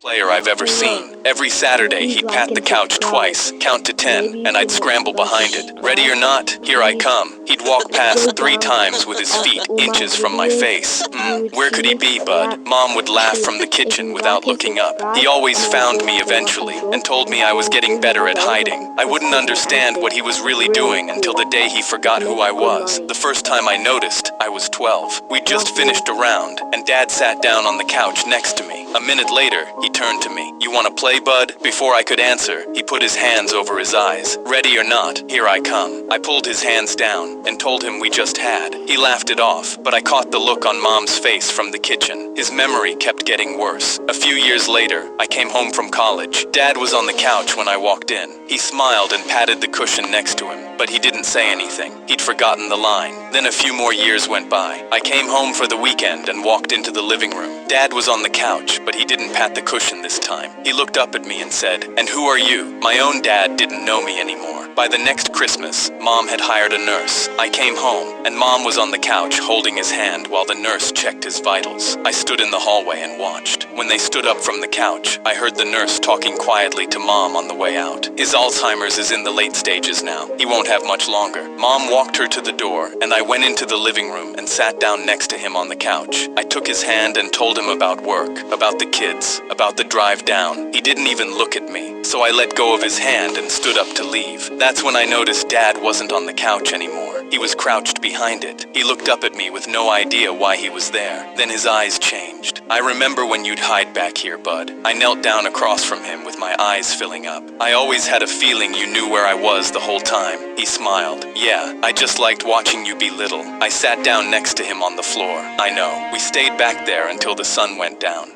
player I've ever seen. Every Saturday, he'd pat the couch twice, count to 10, and I'd scramble behind it. Ready or not, here I come. He'd walk past 3 times with his feet inches from my face. Where could he be, bud? Mom would laugh from the kitchen without looking up. He always found me eventually and told me I was getting better at hiding. I wouldn't understand what he was really doing until the day he forgot who I was. The first time I noticed, I was 12. We'd just finished a round, and Dad sat down on the couch next to me. A minute later, he turned to me. "You want to play, bud?" Before I could answer, he put his hands over his eyes. Ready or not, here I come. I pulled his hands down and told him we just had. He laughed it off, but I caught the look on Mom's face from the kitchen. His memory kept getting worse. A few years later, I came home from college. Dad was on the couch when I walked in. He smiled and patted the cushion next to him, but he didn't say anything. He'd forgotten the line. Then a few more years went by. I came home for the weekend and walked into the living room. Dad was on the couch, but he didn't pat the cushion this time. He looked up at me and said, "And who are you?" My own dad didn't know me anymore. By the next Christmas, Mom had hired a nurse. I came home, and Mom was on the couch holding his hand while the nurse checked his vitals. I stood in the hallway and watched. When they stood up from the couch, I heard the nurse talking quietly to Mom on the way out. His Alzheimer's is in the late stages now. He won't have much longer. Mom walked her to the door, and I went into the living room and sat down next to him on the couch. I took his hand and told him about work, about the kids, about the drive down. He didn't even look at me, so I let go of his hand and stood up to leave. That's when I noticed Dad wasn't on the couch anymore. He was crouched behind it. He looked up at me with no idea why he was there. Then his eyes changed. "I remember when you'd hide back here, bud." I knelt down across from him with my eyes filling up. "I always had a feeling you knew where I was the whole time." He smiled. "Yeah, I just liked watching you be little." I sat down next to him on the floor. "I know. We stayed back there until the sun went down."